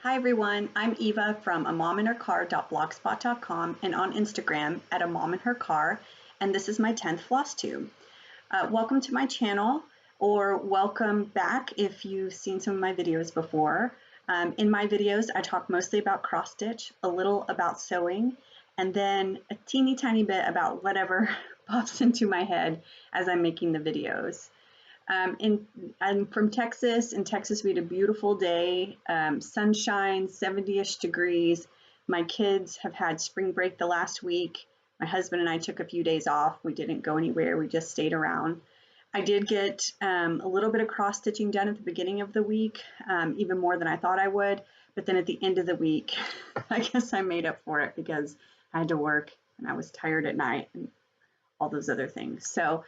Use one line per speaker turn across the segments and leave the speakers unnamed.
Hi everyone, I'm Eva from amomandhercar.blogspot.com and on Instagram at amomandhercar, and this is my 10th Flosstube. Welcome to my channel, or welcome back if you've seen some of my videos before. In my videos, I talk mostly about cross stitch, a little about sewing, and then a teeny tiny bit about whatever pops into my head as I'm making the videos. I'm from Texas. In Texas, we had a beautiful day, sunshine, 70-ish degrees. My kids have had spring break the last week. My husband and I took a few days off. We didn't go anywhere. We just stayed around. I did get a little bit of cross stitching done at the beginning of the week, even more than I thought I would. But then at the end of the week, I guess I made up for it because I had to work and I was tired at night and all those other things. So,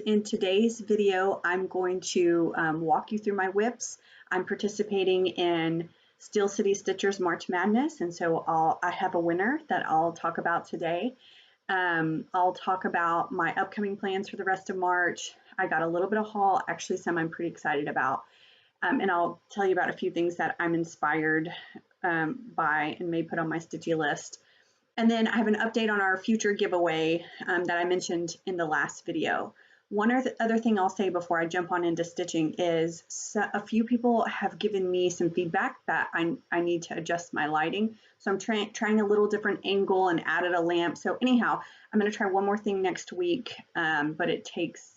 in today's video, I'm going to walk you through my whips. I'm participating in Steel City Stitchers March Madness, and so I have a winner that I'll talk about today. I'll talk about my upcoming plans for the rest of March. I got a little bit of haul, actually some I'm pretty excited about, and I'll tell you about a few things that I'm inspired by and may put on my stitchy list. And then I have an update on our future giveaway that I mentioned in the last video. One other thing I'll say before I jump on into stitching is a few people have given me some feedback that I need to adjust my lighting. So I'm trying a little different angle and added a lamp. So anyhow, I'm going to try one more thing next week, but it takes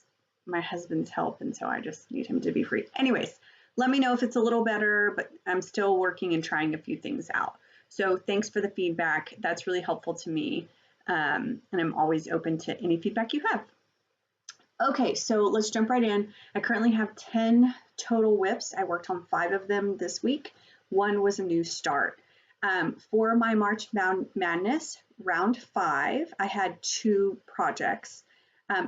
my husband's help, and so I just need him to be free. Anyways, let me know if it's a little better, but I'm still working and trying a few things out. So thanks for the feedback. That's really helpful to me, and I'm always open to any feedback you have. Okay, so let's jump right in. I currently have 10 total whips. I worked on 5 of them this week. One was a new start. For my March Madness, round 5, I had 2 projects.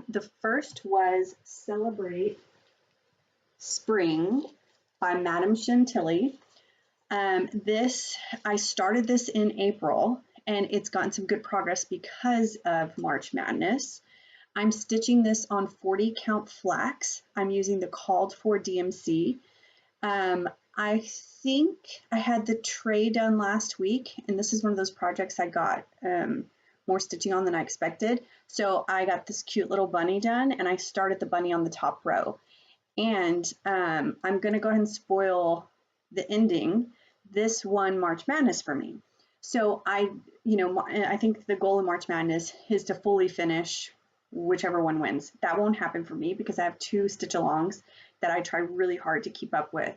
The first was Celebrate Spring by Madame Chantilly. I started this in April, and it's gotten some good progress because of March Madness. I'm stitching this on 40 count flax. I'm using the called for DMC. I think I had the tray done last week, and this is one of those projects I got more stitching on than I expected. So I got this cute little bunny done, and I started the bunny on the top row. And I'm going to go ahead and spoil the ending. This won March Madness for me. So I think the goal of March Madness is to fully finish whichever one wins. That won't happen for me because I have 2 stitch-alongs that I try really hard to keep up with.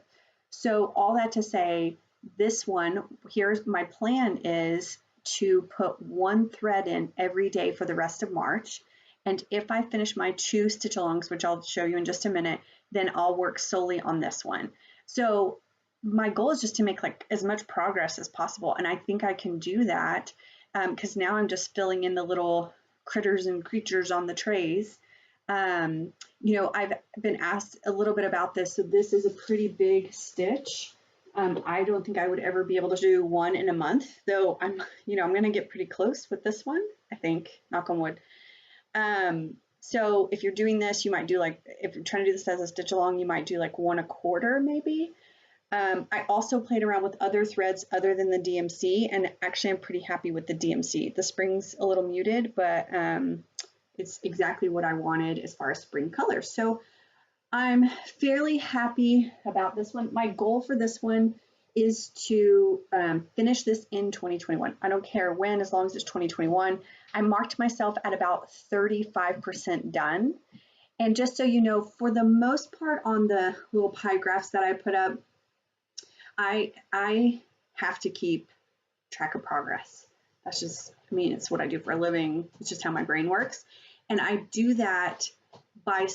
So all that to say, this one, here's my plan is to put 1 thread in every day for the rest of March. And if I finish my 2 stitch-alongs, which I'll show you in just a minute, then I'll work solely on this one. So my goal is just to make like as much progress as possible. And I think I can do that because now I'm just filling in the little critters and creatures on the trays. I've been asked a little bit about this. So this is a pretty big stitch. I don't think I would ever be able to do 1 in a month, though I'm going to get pretty close with this one, I think, knock on wood. So if you're doing this, you might do if you're trying to do this as a stitch along, you might do 1 1/4 maybe. I also played around with other threads other than the DMC, and actually I'm pretty happy with the DMC. The spring's a little muted, but it's exactly what I wanted as far as spring colors. So I'm fairly happy about this one. My goal for this one is to finish this in 2021. I don't care when, as long as it's 2021. I marked myself at about 35% done. And just so you know, for the most part on the little pie graphs that I put up, I have to keep track of progress. That's just, it's what I do for a living. It's just how my brain works. And I do that by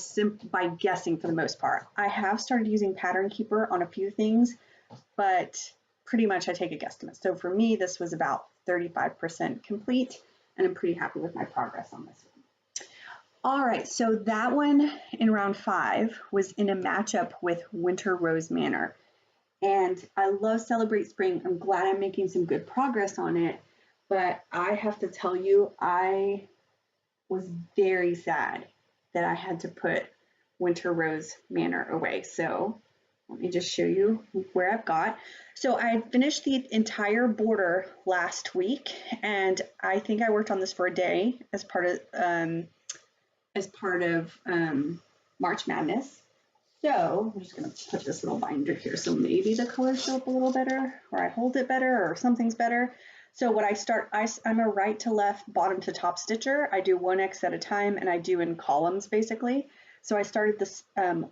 guessing for the most part. I have started using Pattern Keeper on a few things, but pretty much I take a guesstimate. So for me, this was about 35% complete, and I'm pretty happy with my progress on this one. All right, so that one in round 5 was in a matchup with Winter Rose Manor. And I love Celebrate Spring. I'm glad I'm making some good progress on it, but I have to tell you, I was very sad that I had to put Winter Rose Manor away. So Let me just show you where I've got. So I finished the entire border last week, and I think I worked on this for a day as part of March Madness. So I'm just going to put this little binder here, so maybe the colors show up a little better, or I hold it better, or something's better. So what I'm a right to left, bottom to top stitcher. I do 1x at a time, and I do in columns basically. So I started this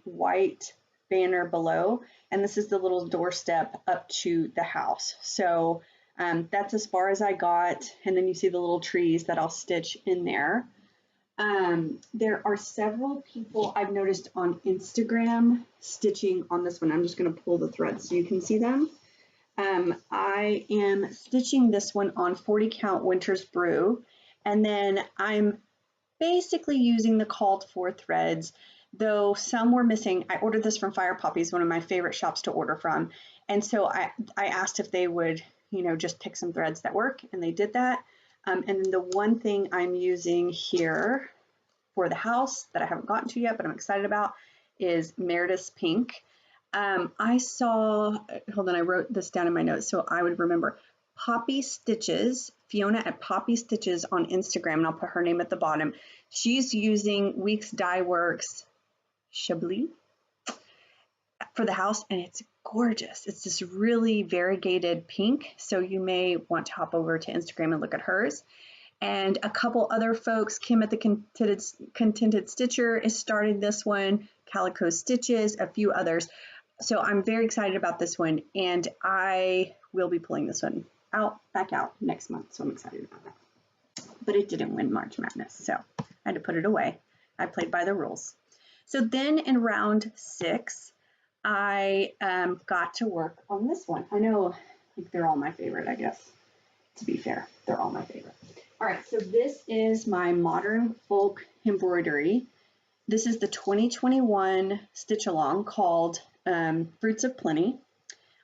white banner below, and this is the little doorstep up to the house. So that's as far as I got, and then you see the little trees that I'll stitch in there. There are several people I've noticed on Instagram stitching on this one. I'm just going to pull the threads so you can see them. I am stitching this one on 40 count Winter's Brew, and then I'm basically using the called for threads, though some were missing. I ordered this from Fire Poppies, one of my favorite shops to order from, and so I asked if they would, just pick some threads that work, and they did that. And then the one thing I'm using here for the house that I haven't gotten to yet, but I'm excited about, is Meredith's Pink. I saw, hold on, I wrote this down in my notes so I would remember. Poppy Stitches, Fiona at Poppy Stitches on Instagram, and I'll put her name at the bottom. She's using Weeks Dye Works Chablis for the house, and it's gorgeous. It's this really variegated pink, so you may want to hop over to Instagram and look at hers. And a couple other folks, Kim at the Contented Stitcher is starting this one, Calico Stitches, a few others. So I'm very excited about this one, and I will be pulling this one back out next month, so I'm excited about that. But it didn't win March Madness, so I had to put it away. I played by the rules. So then in round 6, I got to work on this one. I know, like, they're all my favorite, I guess. To be fair, they're all my favorite. All right, so this is my modern folk embroidery. This is the 2021 stitch along called Fruits of Plenty.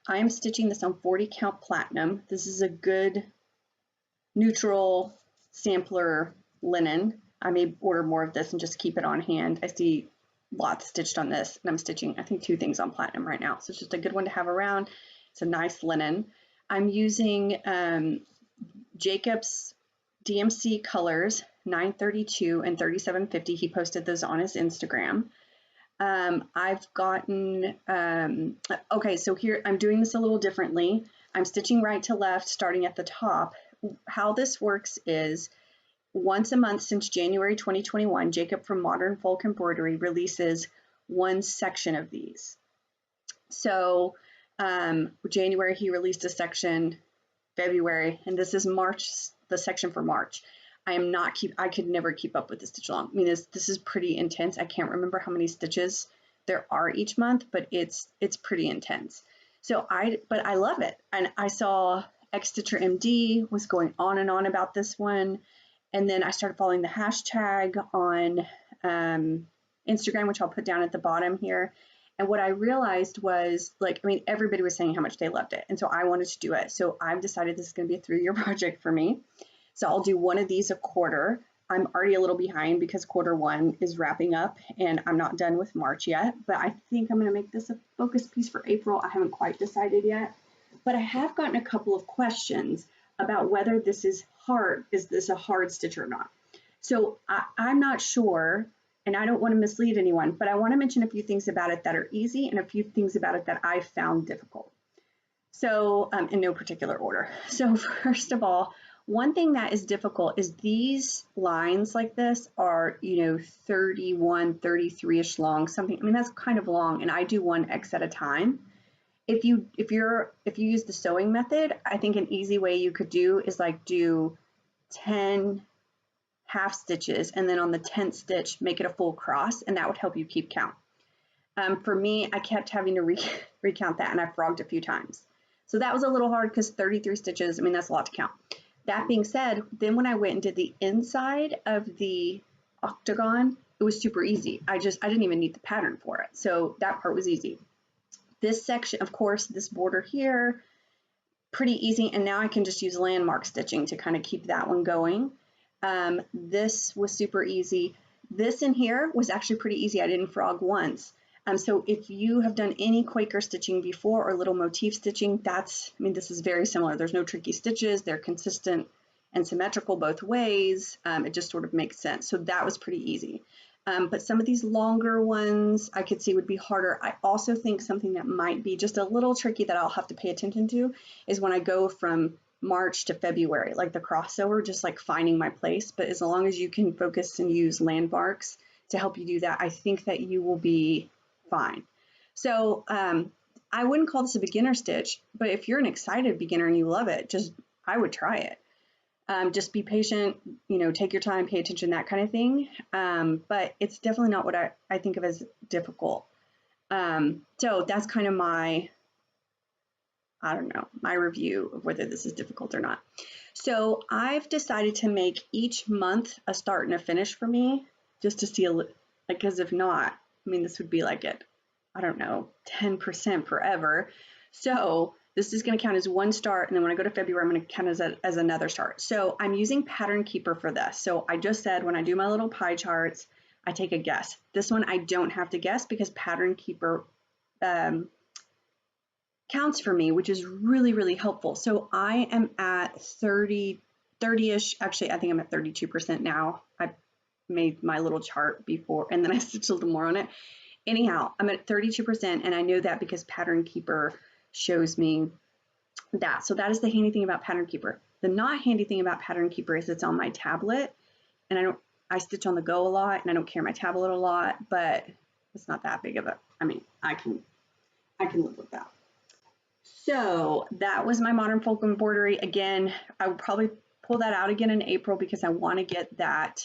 I am stitching this on 40 count platinum. This is a good neutral sampler linen. I may order more of this and just keep it on hand. I see lots stitched on this, and I'm stitching, I think, 2 things on platinum right now. So it's just a good one to have around. It's a nice linen. I'm using Jacob's DMC colors, 932 and 3750. He posted those on his Instagram. I've gotten, okay, so here I'm doing this a little differently. I'm stitching right to left, starting at the top. How this works is once a month since January 2021, Jacob from Modern Folk Embroidery releases one section of these. So January, he released a section, February, and this is March, the section for March. I could never keep up with the stitch along. I mean, this is pretty intense. I can't remember how many stitches there are each month, but it's pretty intense. So but I love it. And I saw X Stitcher MD was going on and on about this one. And then I started following the hashtag on Instagram, which I'll put down at the bottom here. And what I realized was, like, I mean, everybody was saying how much they loved it. And so I wanted to do it. So I've decided this is going to be a 3-year project for me. So I'll do one of these a quarter. I'm already a little behind because Q1 is wrapping up and I'm not done with March yet. But I think I'm going to make this a focus piece for April. I haven't quite decided yet. But I have gotten a couple of questions about whether this is hard. Is this a hard stitch or not? So I'm not sure. And I don't want to mislead anyone, but I want to mention a few things about it that are easy and a few things about it that I found difficult. So in no particular order. So first of all, one thing that is difficult is these lines like this are, 31, 33-ish long, something. I mean, that's kind of long, and I do 1x at a time. If you use the sewing method, I think an easy way you could do is like do 10 half stitches, and then on the 10th stitch, make it a full cross, and that would help you keep count. For me, I kept having to recount that, and I frogged a few times. So that was a little hard because 33 stitches, I mean, that's a lot to count. That being said, then when I went and did the inside of the octagon, it was super easy. I didn't even need the pattern for it. So that part was easy. This section, of course, this border here, pretty easy. And now I can just use landmark stitching to kind of keep that one going. This was super easy. This in here was actually pretty easy. I didn't frog once. So if you have done any Quaker stitching before or little motif stitching, this is very similar. There's no tricky stitches. They're consistent and symmetrical both ways. It just sort of makes sense. So that was pretty easy. But some of these longer ones I could see would be harder. I also think something that might be just a little tricky that I'll have to pay attention to is when I go from March to February, like the crossover, just like finding my place. But as long as you can focus and use landmarks to help you do that, I think that you will be fine. So I wouldn't call this a beginner stitch, but if you're an excited beginner and you love it, I would try it. Just be patient, take your time, pay attention, that kind of thing. But it's definitely not what I think of as difficult. So that's kind of my review of whether this is difficult or not. So I've decided to make each month a start and a finish for me, just to see because if not, this would be like at, 10% forever. So this is going to count as one start, and then when I go to February, I'm going to count as another start. So I'm using Pattern Keeper for this. So I just said when I do my little pie charts, I take a guess. This one I don't have to guess because Pattern Keeper counts for me, which is really, really helpful. So I am at 30-ish. Actually, I think I'm at 32% now. I made my little chart before, and then I stitched a little more on it. Anyhow, I'm at 32%, and I know that because Pattern Keeper shows me that. So that is the handy thing about Pattern Keeper. The not handy thing about Pattern Keeper is it's on my tablet, and I stitch on the go a lot, and I don't carry my tablet a lot, but it's not that big of a, I can live with that. So that was my modern folk embroidery. Again, I would probably pull that out again in April because I want to get that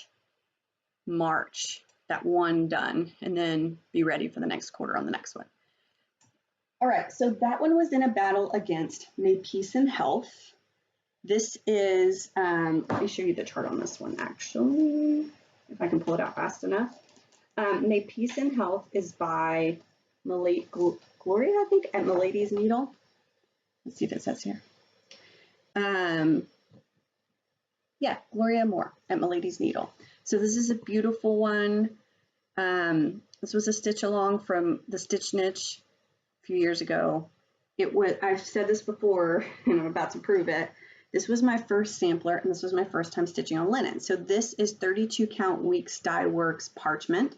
March, that one done, and then be ready for the next quarter on the next one. All right, so that one was in a battle against May Peace and Health. This is, let me show you the chart on this one actually, if I can pull it out fast enough. May Peace and Health is by Gloria, I think, at Milady's Needle. Let's see if it says here. Yeah, Gloria Moore at Milady's Needle. So this is a beautiful one. This was a stitch along from the Stitch Niche a few years ago. I've said this before, and I'm about to prove it. This was my first sampler, and this was my first time stitching on linen. So this is 32 count Weeks Dye Works parchment.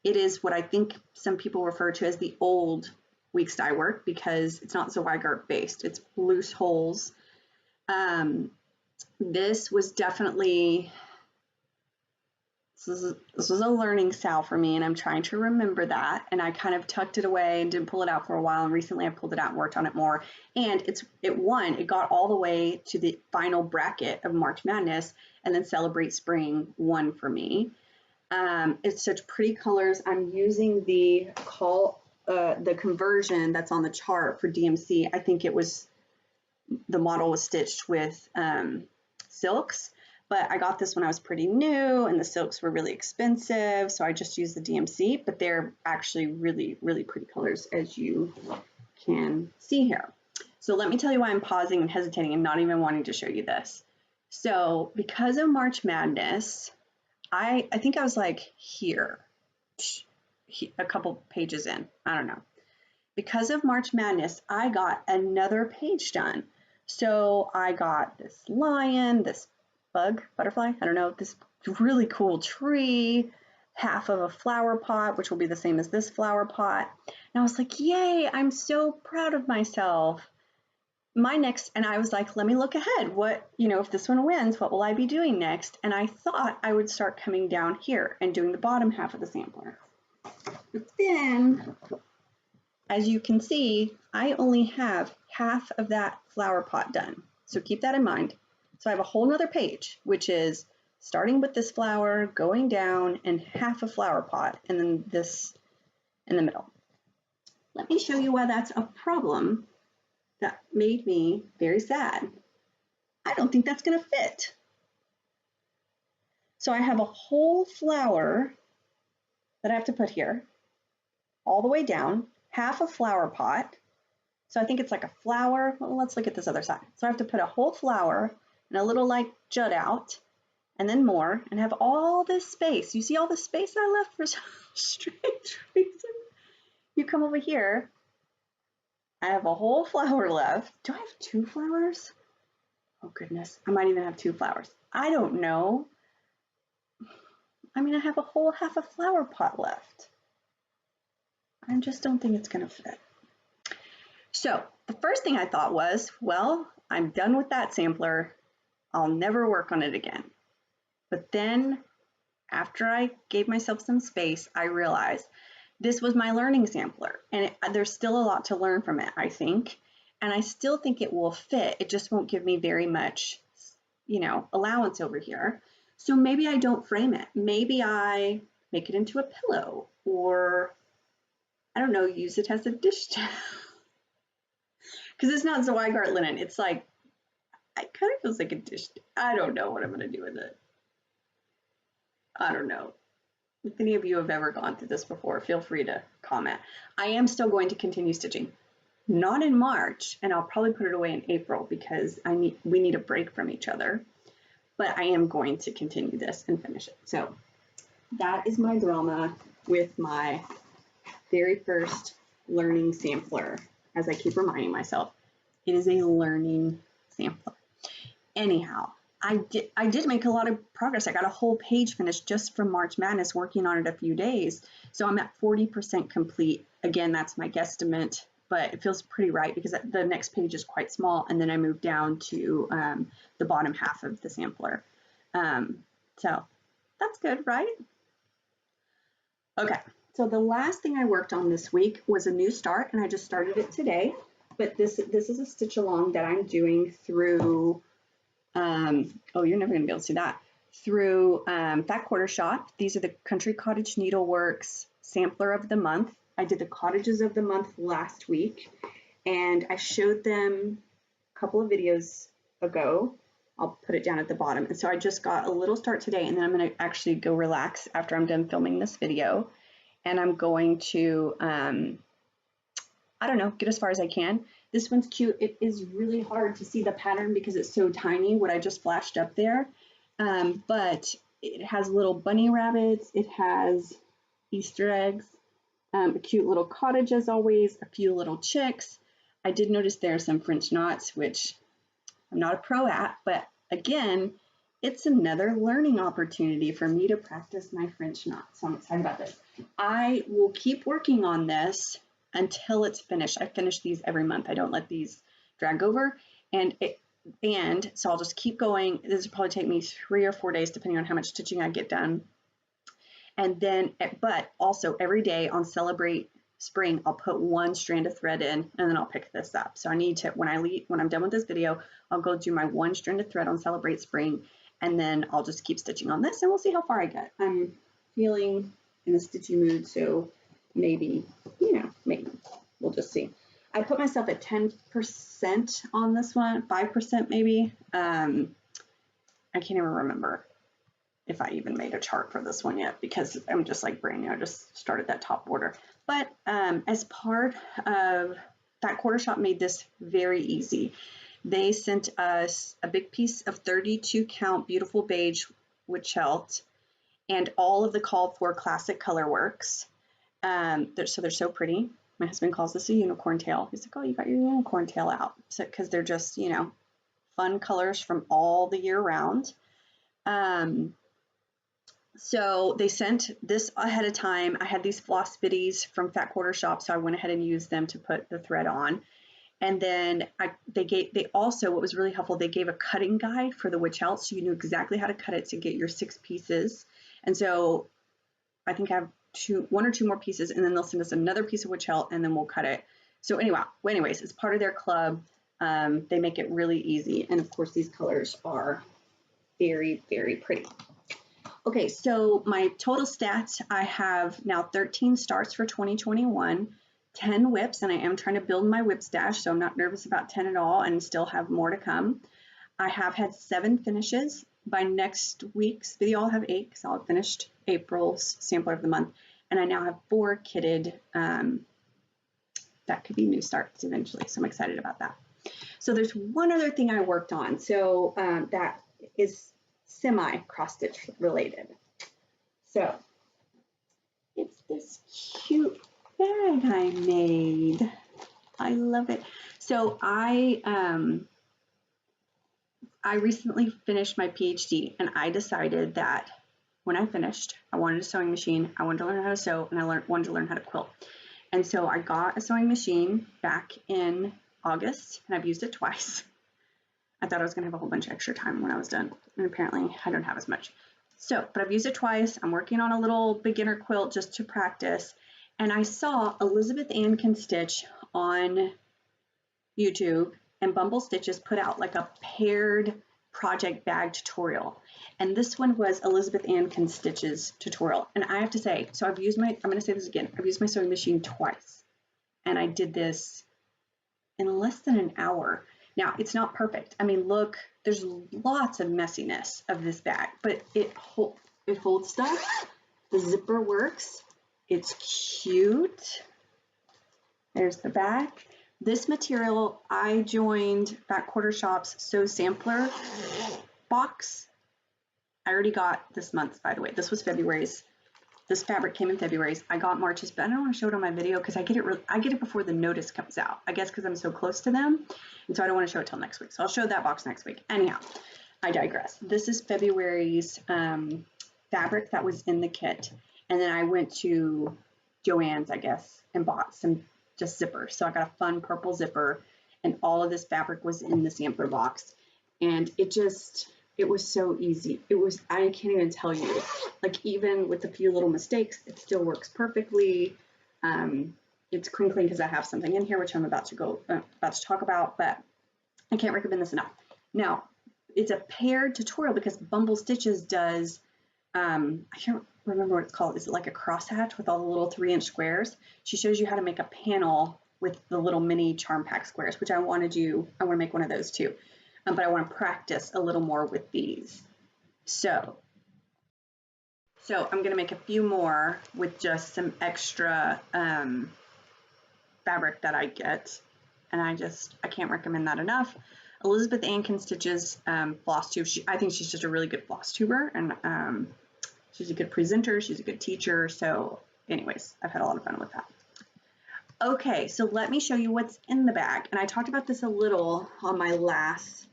It is what I think some people refer to as the old Weeks Dye Work because it's not Zweigart based. It's loose holes. This was definitely, this was a learning sal for me, and I'm trying to remember that. And I kind of tucked it away and didn't pull it out for a while. And recently I pulled it out and worked on it more. And it won. It got all the way to the final bracket of March Madness, and then Celebrate Spring won for me. It's such pretty colors. I'm using the conversion that's on the chart for DMC. I think the model was stitched with silks, but I got this when I was pretty new and the silks were really expensive, so I just used the DMC, but they're actually really, really pretty colors, as you can see here. So let me tell you why I'm pausing and hesitating and not even wanting to show you this. So because of March Madness, I think I was like here, a couple pages in, I don't know. Because of March Madness, I got another page done. So I got this lion, this butterfly, I don't know, this really cool tree, half of a flower pot, which will be the same as this flower pot. And I was like, yay, I'm so proud of myself. And I was like, let me look ahead. What, if this one wins, what will I be doing next? And I thought I would start coming down here and doing the bottom half of the sampler. But then, as you can see, I only have half of that flower pot done. So keep that in mind. So I have a whole nother page, which is starting with this flower, going down, and half a flower pot, and then this in the middle. Let me show you why that's a problem that made me very sad. I don't think that's going to fit. So I have a whole flower that I have to put here, all the way down, half a flower pot. So I think it's like a flower. Well, let's look at this other side. So I have to put a whole flower and a little like jut out, and then more, and have all this space. You see all the space I left for some strange reason? you come over here, I have a whole flower left. Do I have 2 flowers? Oh goodness, I might even have 2 flowers. I don't know. I mean, I have a whole half a flower pot left. I just don't think it's gonna fit. So the first thing I thought was, well, I'm done with that sampler. I'll never work on it again. But then after I gave myself some space, I realized this was my learning sampler, and there's still a lot to learn from it, I think. And I still think it will fit. It just won't give me very much, allowance over here. So maybe I don't frame it. Maybe I make it into a pillow, or I don't know, use it as a dish towel. Because it's not Zweigart linen. It's like, it kind of feels like a dish. I don't know what I'm going to do with it. I don't know. If any of you have ever gone through this before, feel free to comment. I am still going to continue stitching. Not in March, and I'll probably put it away in April because we need a break from each other. But I am going to continue this and finish it. So that is my drama with my very first learning sampler. As I keep reminding myself, it is a learning sampler. Anyhow, I did make a lot of progress. I got a whole page finished just from March Madness, working on it a few days. So I'm at 40% complete. Again, that's my guesstimate, but it feels pretty right because the next page is quite small. And then I moved down to the bottom half of the sampler. So that's good, right? Okay, so the last thing I worked on this week was a new start, and I just started it today. But this is a stitch along that I'm doing through, oh, you're never gonna be able to see that, through Fat Quarter Shop. These are the Country Cottage Needleworks Sampler of the Month. I did the Cottages of the Month last week, and I showed them a couple of videos ago. I'll put it down at the bottom. And so I just got a little start today, and then I'm gonna actually go relax after I'm done filming this video. And I'm going to, I don't know, get as far as I can. This one's cute. It is really hard to see the pattern because it's so tiny, what I just flashed up there. But it has little bunny rabbits. It has Easter eggs, a cute little cottage as always, a few little chicks. I did notice there are some French knots, which I'm not a pro at, but again, it's another learning opportunity for me to practice my French knots. So I'm excited about this. I will keep working on this until it's finished. I finish these every month. I don't let these drag over. And so I'll just keep going. This will probably take me 3 or 4 days, depending on how much stitching I get done. And then, but also every day on Celebrate Spring, I'll put 1 strand of thread in, and then I'll pick this up. So I need to, when I'm done with this video, I'll go do my 1 strand of thread on Celebrate Spring, and then I'll just keep stitching on this, and we'll see how far I get. I'm feeling in a stitchy mood, so maybe, maybe we'll just see. I put myself at 10% on this one, 5% maybe. I can't even remember if I even made a chart for this one yet because I'm just like brand new. I just started that top border. But as part of Fat Quarter Shop made this very easy. They sent us a big piece of 32 count beautiful beige wood shelf and all of the called for classic color works. They're so pretty. My husband calls this a unicorn tail. He's like, oh, you got your unicorn tail out. So, because they're just, fun colors from all the year round. So they sent this ahead of time. I had these floss bitties from Fat Quarter Shop, so I went ahead and used them to put the thread on. And then they also, what was really helpful, they gave a cutting guide for the witchelt, so you knew exactly how to cut it to get your 6 pieces. And so I think I have 1 or 2 more pieces, and then they'll send us another piece of witchelt, and then we'll cut it. So anyways, it's part of their club. They make it really easy. And of course, these colors are very, very pretty. Okay, so my total stats, I have now 13 starts for 2021. 10 whips, and I am trying to build my whip stash, so I'm not nervous about 10 at all and still have more to come. I have had 7 finishes. By next week's video, I'll have 8 because I'll have finished April's sampler of the month. And I now have 4 kitted. That could be new starts eventually, so I'm excited about that. So there's one other thing I worked on. So that is semi cross-stitch related. So it's this cute bag I made. I love it. So I recently finished my PhD, and I decided that when I finished, I wanted a sewing machine, I wanted to learn how to sew, and I wanted to learn how to quilt. And so I got a sewing machine back in August, and I've used it twice. I thought I was going to have a whole bunch of extra time when I was done, and apparently I don't have as much. So, but I've used it twice. I'm working on a little beginner quilt just to practice, and I saw Elizabeth Ann Can Stitch on YouTube, and Bumble Stitches put out like a paired project bag tutorial. And this one was Elizabeth Ann Can Stitch's tutorial. And I have to say, so I'm going to say this again, I've used my sewing machine twice. And I did this in less than an hour. Now, it's not perfect. I mean, look, there's lots of messiness of this bag, but it holds stuff. The zipper works. It's cute. There's the back. This material, I joined Back Quarter Shop's Sew Sampler box. I already got this month's, by the way. This was February's. This fabric came in February's. I got March's, but I don't want to show it on my video because I get it before the notice comes out. I guess because I'm so close to them, and so I don't want to show it till next week. So I'll show that box next week. Anyhow, I digress. This is February's fabric that was in the kit, and then I went to Joann's, I guess, and bought some just zippers. So I got a fun purple zipper, and all of this fabric was in the sampler box, and it was so easy. I can't even tell you, like even with a few little mistakes, it still works perfectly. It's crinkling because I have something in here, which I'm about to talk about, but I can't recommend this enough. Now, it's a paired tutorial because Bumble Stitches does, I can't remember what it's called. Is it like a crosshatch with all the little 3-inch squares? She shows you how to make a panel with the little mini charm pack squares, which I want to make one of those too. But I want to practice a little more with these. So I'm going to make a few more with just some extra fabric that I get, and I can't recommend that enough. Elizabeth Ann Can Stitch's Flosstube. I think she's just a really good floss tuber, and she's a good presenter. She's a good teacher. So anyways, I've had a lot of fun with that. Okay, so let me show you what's in the bag. And I talked about this a little on my last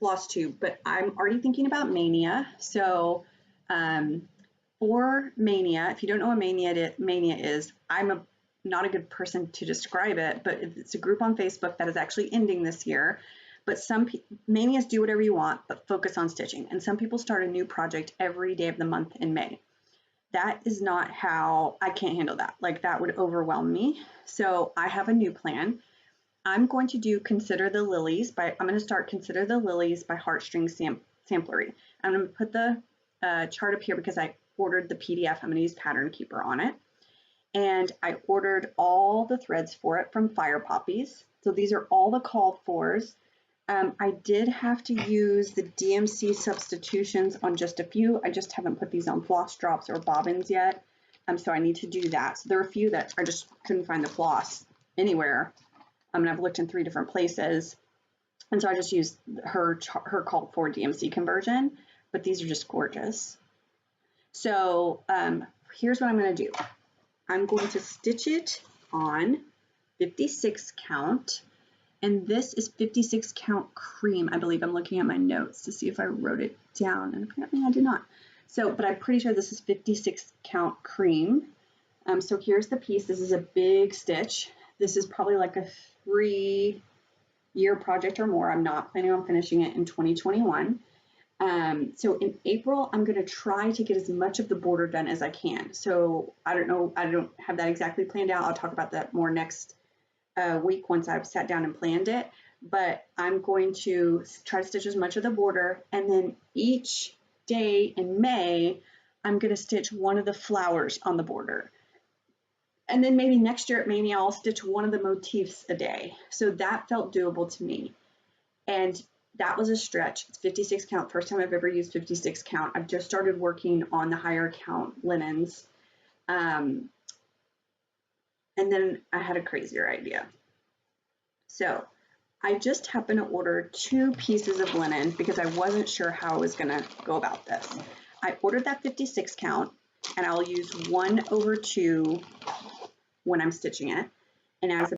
Flosstube, but I'm already thinking about Mania. So for Mania, if you don't know what Mania is, I'm not a good person to describe it, but it's a group on Facebook that is actually ending this year. But Manias do whatever you want, but focus on stitching. And some people start a new project every day of the month in May. That is not how, I can't handle that. Like that would overwhelm me. So I have a new plan. I'm going to do Consider the Lilies I'm going to start Consider the Lilies by Heartstrings Samplery. I'm going to put the chart up here because I ordered the PDF. I'm going to use Pattern Keeper on it. And I ordered all the threads for it from Fire Poppies. So these are all the called fors. I did have to use the DMC substitutions on just a few. I just haven't put these on floss drops or bobbins yet. So I need to do that. So there are a few that I just couldn't find the floss anywhere. And I've looked in 3 different places. And so I just used her called for DMC conversion, but these are just gorgeous. So here's what I'm going to do. I'm going to stitch it on 56 count. And this is 56 count cream. I believe I'm looking at my notes to see if I wrote it down, and apparently I did not. So, but I'm pretty sure this is 56 count cream. So here's the piece. This is a big stitch. This is probably like a 3-year project or more. I'm not planning on finishing it in 2021. So in April, I'm going to try to get as much of the border done as I can. So I don't know. I don't have that exactly planned out. I'll talk about that more next week once I've sat down and planned it, but I'm going to try to stitch as much of the border, and then each day in May I'm going to stitch one of the flowers on the border, and then maybe next year maybe I'll stitch one of the motifs a day. So that felt doable to me, and that was a stretch. It's 56 count, first time I've ever used 56 count. I've just started working on the higher count linens. And then I had a crazier idea. So I just happened to order 2 pieces of linen because I wasn't sure how I was going to go about this. I ordered that 56 count, and I'll use 1/2 when I'm stitching it. And as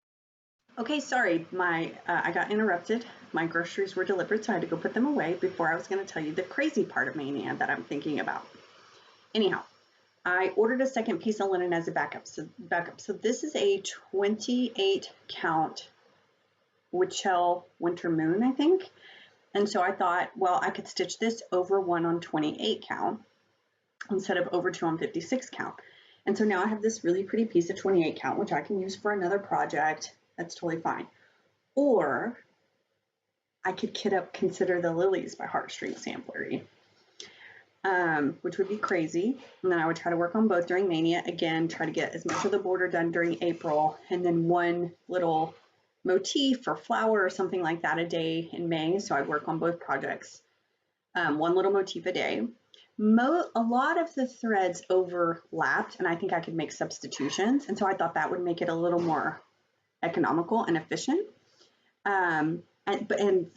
okay, sorry, I got interrupted. My groceries were delivered, so I had to go put them away before I was going to tell you the crazy part of Mania that I'm thinking about. Anyhow, I ordered a second piece of linen as a backup. So this is a 28 count Wichell Winter Moon, I think. And so I thought, well, I could stitch this over 1 on 28 count instead of over 2 on 56 count. And so now I have this really pretty piece of 28 count, which I can use for another project. That's totally fine. Or I could kit up Consider the Lilies by Heartstring Samplery, which would be crazy. And then I would try to work on both during Mania. Again, try to get as much of the border done during April, and then one little motif or flower or something like that a day in May. So I'd work on both projects, one little motif a day. A lot of the threads overlapped, and I think I could make substitutions. And so I thought that would make it a little more economical and efficient.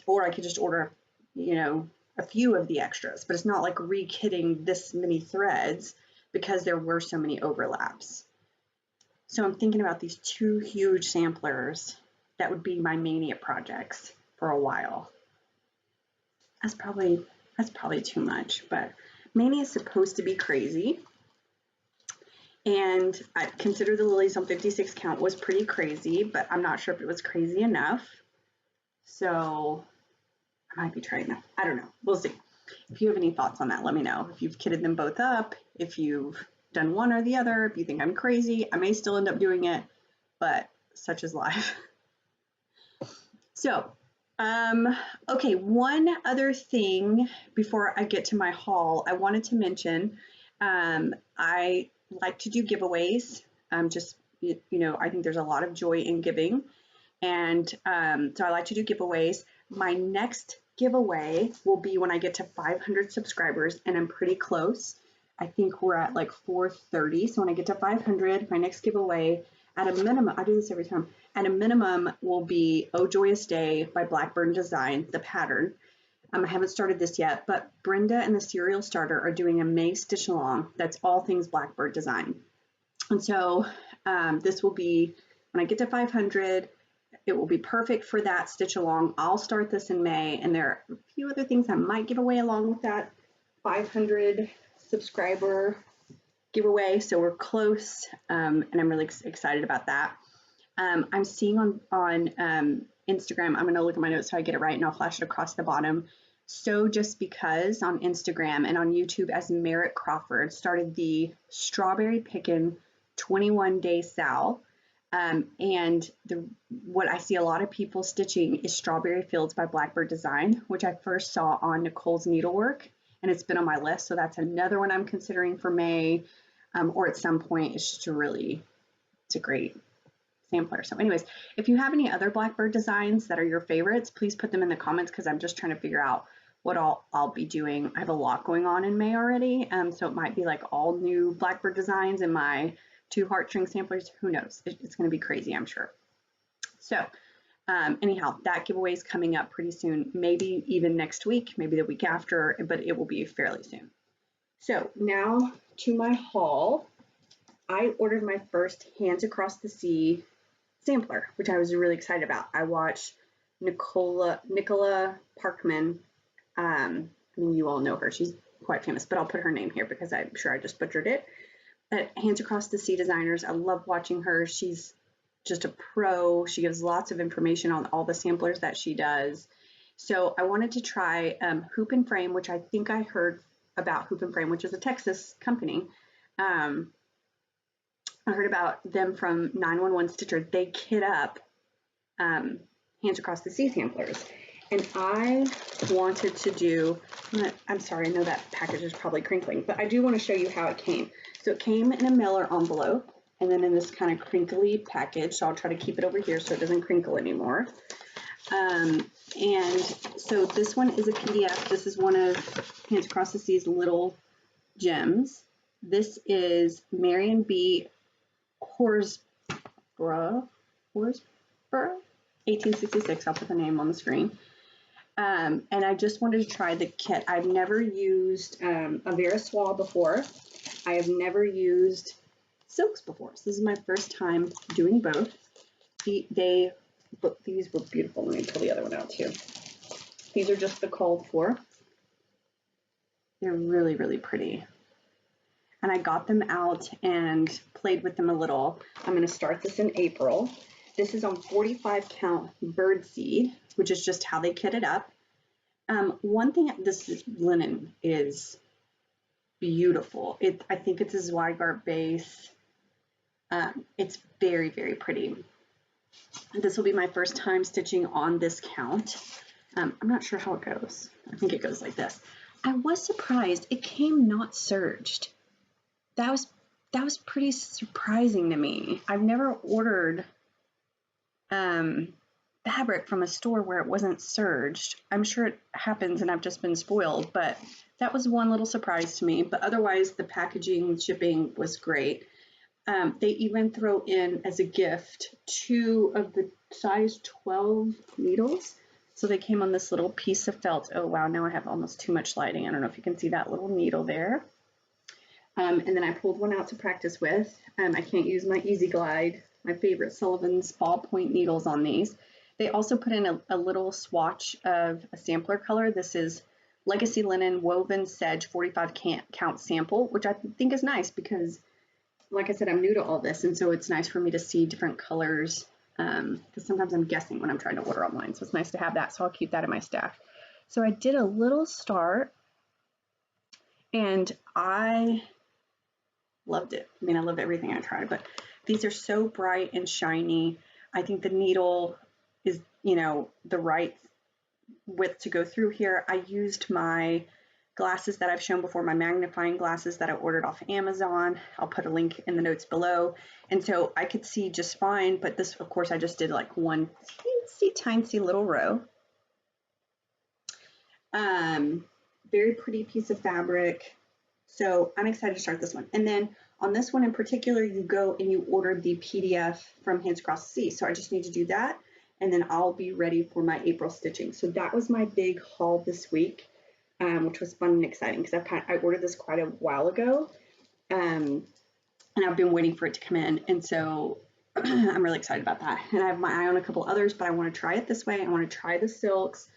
Or I could just order, a few of the extras, but it's not like re-kitting this many threads because there were so many overlaps. So I'm thinking about these 2 huge samplers that would be my Mania projects for a while. That's probably too much, but Mania is supposed to be crazy. And I Consider the Lilies on 56 count was pretty crazy, but I'm not sure if it was crazy enough. So I might be trying that. I don't know. We'll see. If you have any thoughts on that, let me know. If you've kitted them both up, if you've done one or the other, if you think I'm crazy, I may still end up doing it, but such is life. So, okay, one other thing before I get to my haul, I wanted to mention, I like to do giveaways. I think there's a lot of joy in giving. And so I like to do giveaways. My next giveaway will be when I get to 500 subscribers, and I'm pretty close. I think we're at like 430. So when I get to 500, my next giveaway at a minimum, I do this every time, at a minimum will be Oh Joyous Day by Blackbird Design, the pattern. I haven't started this yet, but Brenda and the Serial Starter are doing a May stitch along. That's all things Blackbird Design. And so this will be, when I get to 500, it will be perfect for that stitch along. I'll start this in May, and there are a few other things I might give away along with that 500 subscriber giveaway. So we're close, and I'm really excited about that. I'm seeing on Instagram, I'm going to look at my notes so I get it right, and I'll flash it across the bottom. So Just Because on Instagram and on YouTube as Merritt Crawford started the Strawberry Pickin' 21-Day Sal. And what I see a lot of people stitching is Strawberry Fields by Blackbird Design, which I first saw on Nicole's Needlework, and it's been on my list. So that's another one I'm considering for May, or at some point. It's just it's a great sampler. So anyways, if you have any other Blackbird designs that are your favorites, please put them in the comments, because I'm just trying to figure out what I'll be doing. I have a lot going on in May already, so it might be like all new Blackbird designs and my 2 heartstring samplers. Who knows? It's going to be crazy, I'm sure. So anyhow, that giveaway is coming up pretty soon, maybe even next week, maybe the week after, but it will be fairly soon. So now to my haul. I ordered my first Hands Across the Sea sampler, which I was really excited about. I watched Nicola Parkman. You all know her. She's quite famous, but I'll put her name here because I'm sure I just butchered it. At Hands Across the Sea Designers, I love watching her. She's just a pro. She gives lots of information on all the samplers that she does. So I wanted to try Hoop and Frame, which I think I heard about Hoop and Frame, which is a Texas company. I heard about them from 911 Stitcher. They kit up Hands Across the Sea samplers. And I wanted to do, I'm sorry, I know that package is probably crinkling, but I do want to show you how it came. So it came in a mailer envelope, and then in this kind of crinkly package. So I'll try to keep it over here so it doesn't crinkle anymore. And so this one is a PDF. This is one of Hands Across the Sea's little gems. This is Marion B. Horsburgh, 1866. I'll put the name on the screen. And I just wanted to try the kit. I've never used a Vera Swab before, I have never used silks before, so this is my first time doing both. But these were beautiful. Let me pull the other one out too. These are just the called for. They're really, really pretty. And I got them out and played with them a little. I'm going to start this in April. This is on 45 count birdseed, which is just how they kit it up. One thing, this linen is beautiful. I think it's a Zweigart base. It's very, very pretty. This will be my first time stitching on this count. I'm not sure how it goes. I think it goes like this. I was surprised it came not serged. That was pretty surprising to me. I've never ordered fabric from a store where it wasn't serged. I'm sure it happens and I've just been spoiled, but that was one little surprise to me. But otherwise, the packaging, shipping was great. They even throw in as a gift 2 of the size 12 needles. So they came on this little piece of felt. Oh wow, now I have almost too much lighting. I don't know if you can see that little needle there. And then I pulled one out to practice with. I can't use my Easy Glide, my favorite Sullivan's ballpoint needles on these. They also put in a little swatch of a sampler color. This is Legacy Linen Woven Sedge 45 count sample, which I think is nice because, like I said, I'm new to all this, and so it's nice for me to see different colors because sometimes I'm guessing when I'm trying to order online, so it's nice to have that, so I'll keep that in my stack. So I did a little start, and I loved it. I mean, I love everything I tried, but these are so bright and shiny. I think the needle is, the right width to go through here. I used my glasses that I've shown before, my magnifying glasses that I ordered off Amazon. I'll put a link in the notes below. And so I could see just fine, but this, of course, I just did like one teensy little row. Very pretty piece of fabric. So I'm excited to start this one. And then on this one in particular, you go and you order the PDF from Hands Across the Sea. So I just need to do that, and then I'll be ready for my April stitching. So that was my big haul this week, which was fun and exciting because I ordered this quite a while ago, and I've been waiting for it to come in. And so I'm really excited about that. And I have my eye on a couple others, but I want to try it this way. I want to try the silks,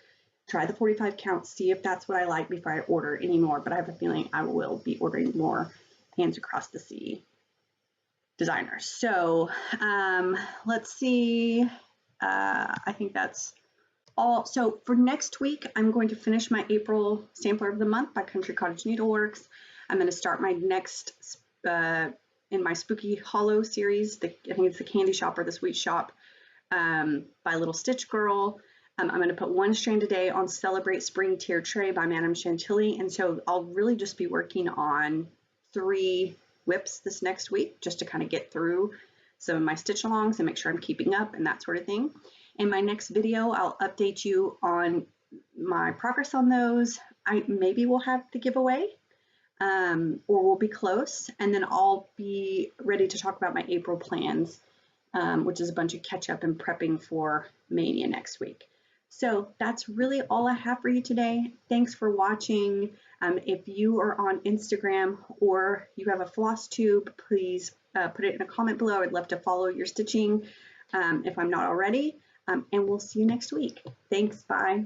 try the 45 count, see if that's what I like before I order any more. But I have a feeling I will be ordering more Hands Across the Sea designers. So let's see. I think that's all. So for next week, I'm going to finish my April Sampler of the Month by Country Cottage Needleworks. I'm going to start my next in my Spooky Hollow series. I think it's the Candy Shop or the Sweet Shop by Little Stitch Girl. I'm going to put one strand a day on Celebrate Spring Tier Tray by Madame Chantilly. And so I'll really just be working on 3 whips this next week just to kind of get through some of my stitch alongs and make sure I'm keeping up and that sort of thing. In my next video, I'll update you on my progress on those. Maybe we'll have the giveaway or we'll be close, and then I'll be ready to talk about my April plans, which is a bunch of catch up and prepping for Mania next week. So that's really all I have for you today. Thanks for watching. If you are on Instagram or you have a Flosstube, please put it in a comment below. I'd love to follow your stitching if I'm not already. And we'll see you next week. Thanks. Bye.